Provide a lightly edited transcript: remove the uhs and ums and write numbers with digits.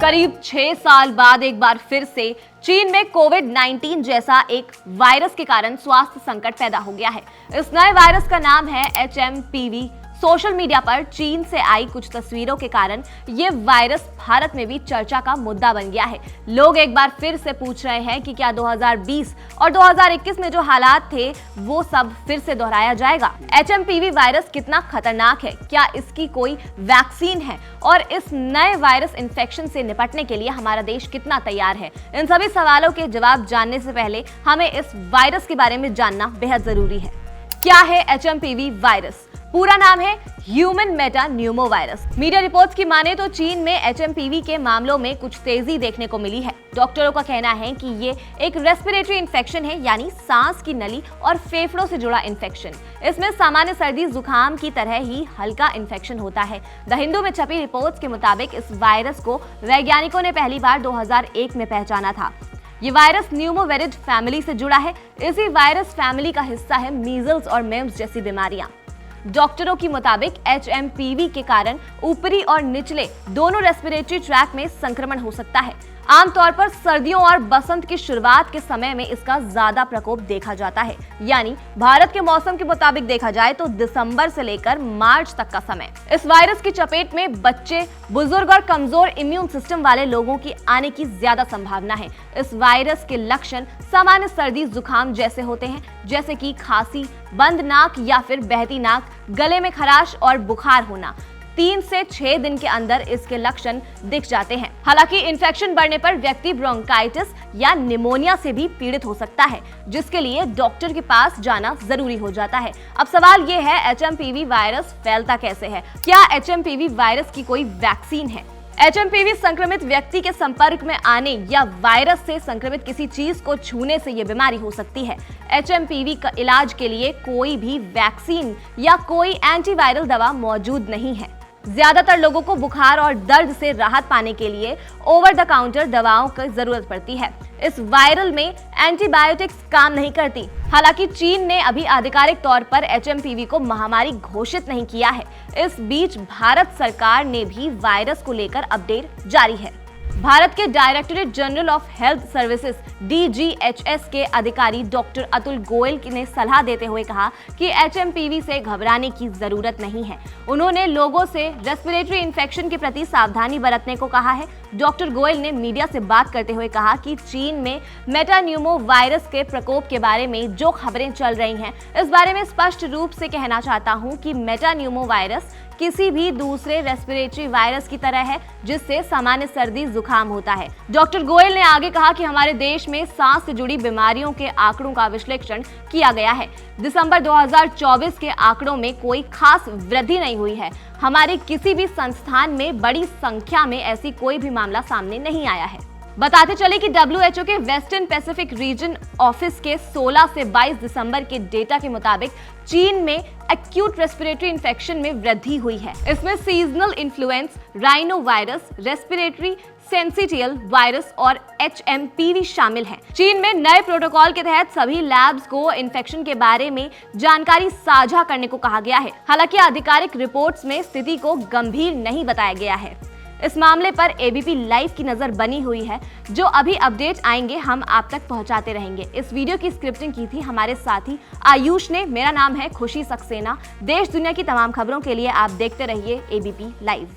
करीब 6 साल बाद एक बार फिर से चीन में कोविड-19 जैसा एक वायरस के कारण स्वास्थ्य संकट पैदा हो गया है। इस नए वायरस का नाम है HMPV। सोशल मीडिया पर चीन से आई कुछ तस्वीरों के कारण ये वायरस भारत में भी चर्चा का मुद्दा बन गया है। लोग एक बार फिर से पूछ रहे हैं कि क्या 2020 और 2021 में जो हालात थे वो सब फिर से दोहराया जाएगा। HMPV वायरस कितना खतरनाक है, क्या इसकी कोई वैक्सीन है और इस नए वायरस इन्फेक्शन से निपटने के लिए हमारा देश कितना तैयार है? इन सभी सवालों के जवाब जानने से पहले हमें इस वायरस के बारे में जानना बेहद जरूरी है। क्या है HMPV वायरस? पूरा नाम है ह्यूमन मेटान्यूमोवायरस। मीडिया रिपोर्ट्स की माने तो चीन में HMPV के मामलों में कुछ तेजी देखने को मिली है। डॉक्टरों का कहना है कि ये एक रेस्पिरेटरी इन्फेक्शन है, यानी सांस की नली और फेफड़ों से जुड़ा इन्फेक्शन। इसमें सामान्य सर्दी जुकाम की तरह ही हल्का इन्फेक्शन होता है। द हिंदू में छपी रिपोर्ट्स के मुताबिक इस वायरस को वैज्ञानिकों ने पहली बार 2001 में पहचाना था। ये वायरस न्यूमोवेरिड फैमिली से जुड़ा है। इसी वायरस फैमिली का हिस्सा है मीजल्स और मेम्स जैसी बीमारियां। डॉक्टरों के मुताबिक HMPV के कारण ऊपरी और निचले दोनों रेस्पिरेटरी ट्रैक में संक्रमण हो सकता है। आमतौर पर सर्दियों और बसंत की शुरुआत के समय में इसका ज्यादा प्रकोप देखा जाता है, यानी भारत के मौसम के मुताबिक देखा जाए तो दिसंबर से लेकर मार्च तक का समय। इस वायरस की चपेट में बच्चे, बुजुर्ग और कमजोर इम्यून सिस्टम वाले लोगों की आने की ज्यादा संभावना है। इस वायरस के लक्षण सामान्य सर्दी जुकाम जैसे होते हैं, जैसे कि खांसी, बंद नाक या फिर बहती नाक, गले में खराश और बुखार होना। 3 से 6 दिन के अंदर इसके लक्षण दिख जाते हैं। हालांकि इन्फेक्शन बढ़ने पर व्यक्ति ब्रोंकाइटिस या निमोनिया से भी पीड़ित हो सकता है, जिसके लिए डॉक्टर के पास जाना जरूरी हो जाता है। अब सवाल ये है, HMPV वायरस फैलता कैसे है? क्या HMPV वायरस की कोई वैक्सीन है? HMPV संक्रमित व्यक्ति के संपर्क में आने या वायरस से संक्रमित किसी चीज को छूने से ये बीमारी हो सकती है। HMPV का इलाज के लिए कोई भी वैक्सीन या कोई एंटीवायरल दवा मौजूद नहीं है। ज्यादातर लोगों को बुखार और दर्द से राहत पाने के लिए ओवर द काउंटर दवाओं की जरूरत पड़ती है। इस वायरल में एंटीबायोटिक्स काम नहीं करती। हालांकि चीन ने अभी आधिकारिक तौर पर HMPV को महामारी घोषित नहीं किया है। इस बीच भारत सरकार ने भी वायरस को लेकर अपडेट जारी है। भारत के directorate general of health services DGHS के अधिकारी डॉक्टर अतुल गोयल ने सलाह देते हुए कहा कि HMPV से घबराने की जरूरत नहीं है। उन्होंने लोगों से रेस्पिरेटरी इन्फेक्शन के प्रति सावधानी बरतने को कहा है। डॉक्टर गोयल ने मीडिया से बात करते हुए कहा कि चीन में मेटान्यूमो वायरस के प्रकोप के बारे में जो खबरें चल रही हैं, इस बारे में स्पष्ट रूप से कहना चाहता हूं कि मेटान्यूमो वायरस किसी भी दूसरे रेस्पिरेटरी वायरस की तरह है, जिससे सामान्य सर्दी जुकाम होता है। डॉक्टर गोयल ने आगे कहा कि हमारे देश में सांस से जुड़ी बीमारियों के आंकड़ों का विश्लेषण किया गया है। दिसंबर 2024 के आंकड़ों में कोई खास वृद्धि नहीं हुई है। हमारे किसी भी संस्थान में बड़ी संख्या में ऐसी कोई भी मामला सामने नहीं आया है। बताते चले कि WHO के वेस्टर्न पैसिफिक रीजन ऑफिस के 16 से 22 दिसंबर के डेटा के मुताबिक चीन में एक्यूट रेस्पिरेटरी इन्फेक्शन में वृद्धि हुई है। इसमें seasonal influenza, rhino virus, respiratory syncytial virus और HMPV शामिल हैं। चीन में नए प्रोटोकॉल के तहत सभी लैब्स को इन्फेक्शन के बारे में जानकारी साझा करने को कहा गया है। हालांकि आधिकारिक रिपोर्ट्स में स्थिति को गंभीर नहीं बताया गया है। इस मामले पर ABP लाइव की नजर बनी हुई है। जो अभी अपडेट आएंगे हम आप तक पहुंचाते रहेंगे। इस वीडियो की स्क्रिप्टिंग की थी हमारे साथी आयुष ने। मेरा नाम है खुशी सक्सेना। देश दुनिया की तमाम खबरों के लिए आप देखते रहिए ABP लाइव।